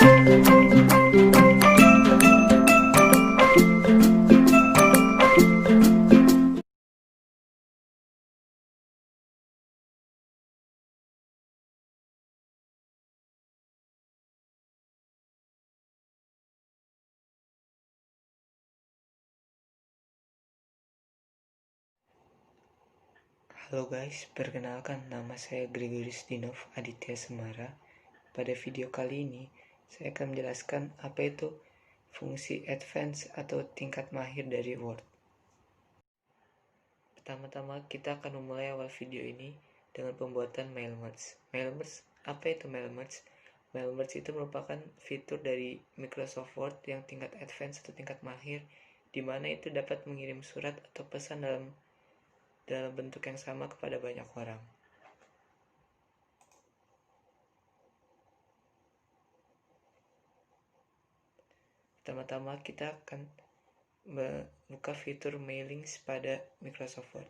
Halo guys, perkenalkan nama saya Gregorius Dinov Aditya Semara. Pada video kali ini, saya akan menjelaskan apa itu fungsi advance atau tingkat mahir dari Word. Pertama-tama kita akan memulai awal video ini dengan pembuatan mail merge. Mail merge, apa itu mail merge? Mail merge itu merupakan fitur dari Microsoft Word yang tingkat advance atau tingkat mahir, di mana itu dapat mengirim surat atau pesan dalam bentuk yang sama kepada banyak orang. Pertama-tama kita akan membuka fitur mailings pada Microsoft Word.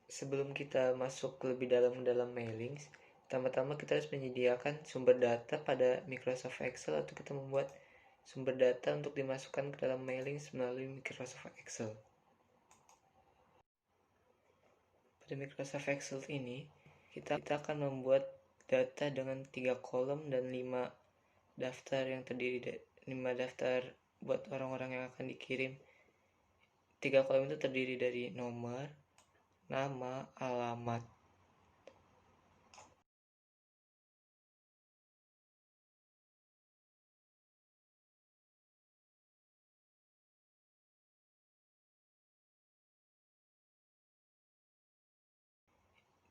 Sebelum kita masuk lebih dalam mailings, pertama-tama kita harus menyediakan sumber data pada Microsoft Excel atau kita membuat sumber data untuk dimasukkan ke dalam mailings melalui Microsoft Excel. Pada Microsoft Excel ini, kita akan membuat data dengan 3 kolom dan 5 daftar yang terdiri dari 5 daftar buat orang-orang yang akan dikirim. 3 kolom itu terdiri dari nomor, nama, alamat.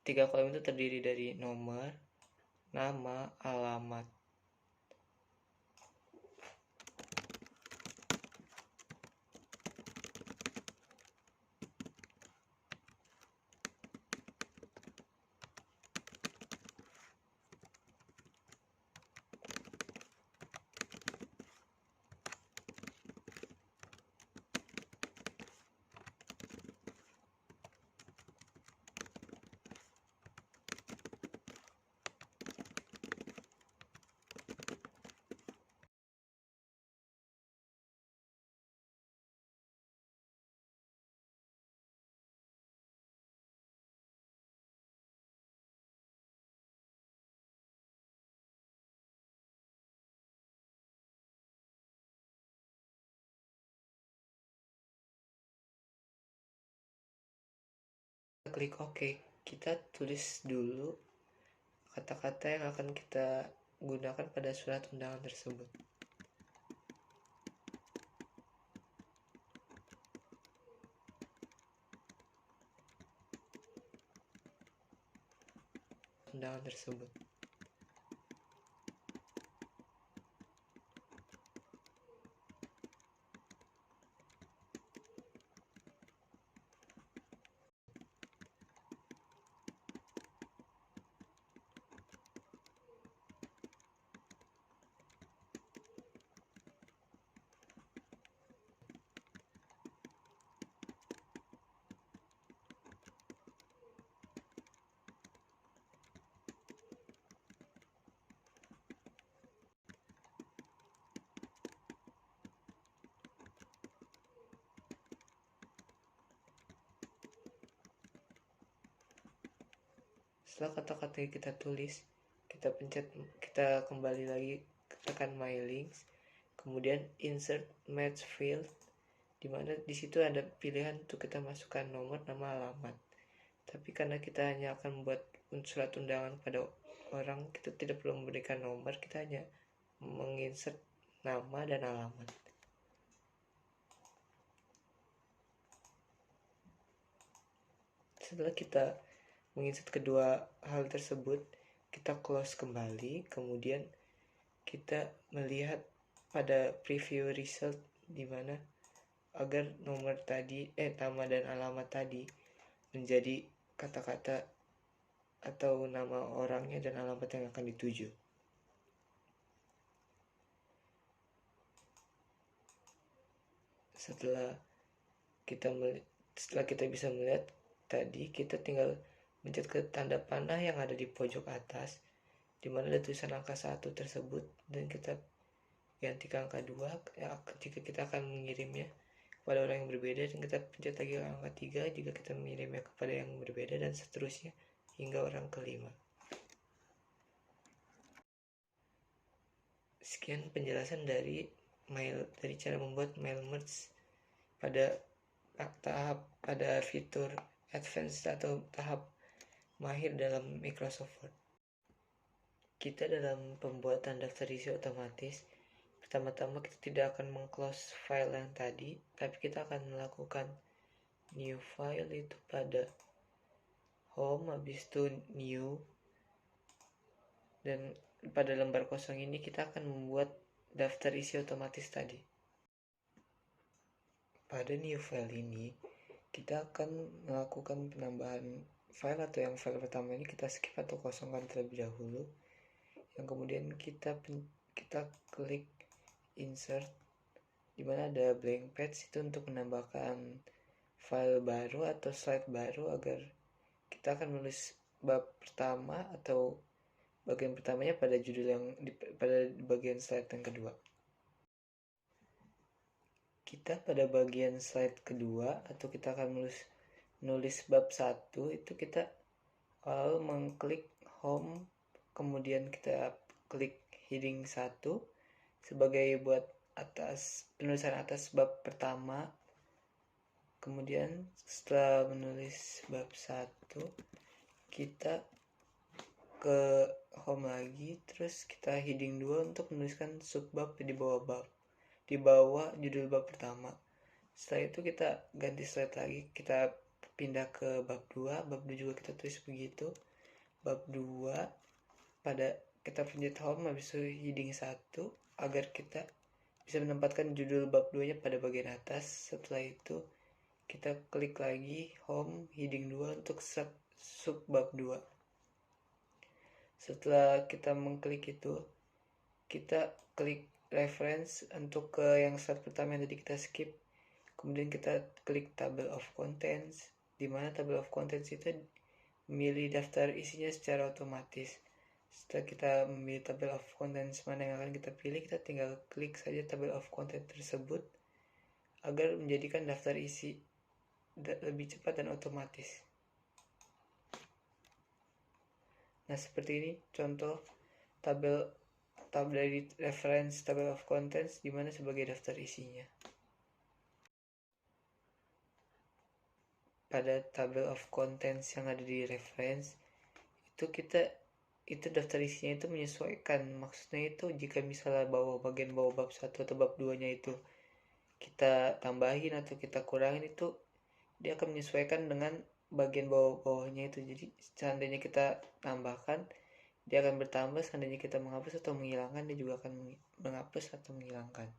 Tiga kolom itu terdiri dari nomor, nama, alamat. Klik OK. Kita tulis dulu kata-kata yang akan kita gunakan pada surat undangan tersebut. Undangan tersebut. Setelah kata-kata yang kita tulis, kita kembali lagi tekan my links, kemudian insert match field, dimana di situ ada pilihan untuk kita masukkan nomor, nama, alamat. Tapi karena kita hanya akan membuat surat undangan pada orang, kita tidak perlu memberikan nomor, kita hanya menginsert nama dan alamat. Setelah kita menginsert kedua hal tersebut, kita close kembali, kemudian kita melihat pada preview result di mana agar nomor tadi, nama dan alamat tadi menjadi kata-kata atau nama orangnya dan alamat yang akan dituju. Setelah kita bisa melihat tadi, kita tinggal Pencet ke tanda panah yang ada di pojok atas, di mana ada tulisan angka 1 tersebut, dan kita ganti ke angka 2 ya, jika kita akan mengirimnya kepada orang yang berbeda, dan kita pencet lagi angka 3 jika kita mengirimnya kepada yang berbeda, dan seterusnya hingga orang kelima. Sekian penjelasan dari cara membuat mail merge pada fitur advance atau tahap mahir dalam Microsoft Word. Kita dalam pembuatan daftar isi otomatis, pertama-tama kita tidak akan meng-close file yang tadi, tapi kita akan melakukan new file itu pada home, habis itu new, dan pada lembar kosong ini kita akan membuat daftar isi otomatis tadi. Pada new file ini kita akan melakukan penambahan file, atau yang file pertama ini kita skip atau kosongkan terlebih dahulu, yang kemudian kita klik insert, dimana ada blank page itu untuk menambahkan file baru atau slide baru, agar kita akan menulis bab pertama atau bagian pertamanya pada pada bagian slide yang kedua. Kita pada bagian slide kedua, atau kita akan menulis bab 1, itu kita awal mengklik home, kemudian kita klik heading 1 sebagai buat penulisan atas bab pertama. Kemudian setelah menulis bab 1, kita ke home lagi, terus kita heading 2 untuk menuliskan subbab di bawah judul bab pertama. Setelah itu kita ganti slide lagi, kita pindah ke bab 2 juga kita tulis begitu. Bab 2 kita pencet home, habis itu heading 1 agar kita bisa menempatkan judul bab 2 nya pada bagian atas. Setelah itu kita klik lagi home heading 2 untuk sub bab 2. Setelah kita mengklik itu, kita klik reference untuk ke yang slide pertama yang tadi kita skip. Kemudian kita klik table of contents, di mana table of contents itu memilih daftar isinya secara otomatis. Setelah kita memilih table of contents mana yang akan kita pilih, kita tinggal klik saja table of content tersebut agar menjadikan daftar isi lebih cepat dan otomatis. Nah, seperti ini contoh tabel dari reference table of contents di mana sebagai daftar isinya. Pada table of contents yang ada di reference itu daftar isinya itu menyesuaikan. Maksudnya itu jika misalnya bagian bawah bab 1 atau bab 2 nya itu kita tambahin atau kita kurangin, itu dia akan menyesuaikan dengan bagian bawahnya itu. Jadi seandainya kita tambahkan, dia akan bertambah. Seandainya kita menghapus atau menghilangkan, dia juga akan menghapus atau menghilangkan.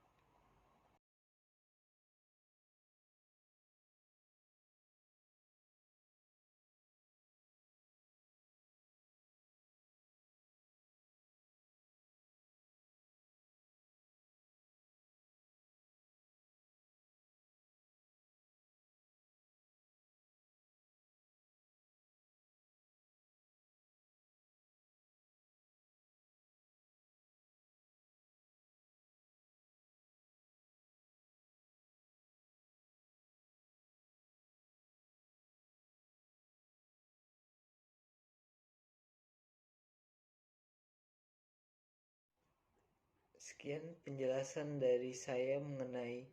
Sekian penjelasan dari saya mengenai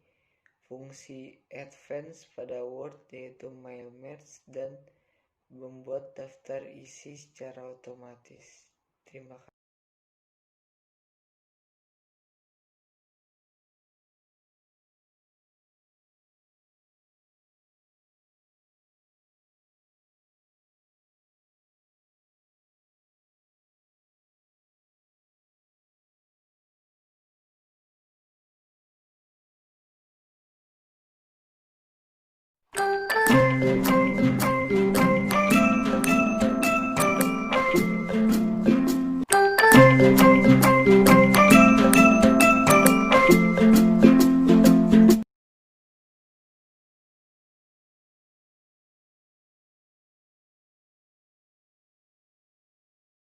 fungsi advance pada Word, yaitu mail merge dan membuat daftar isi secara otomatis. Terima kasih.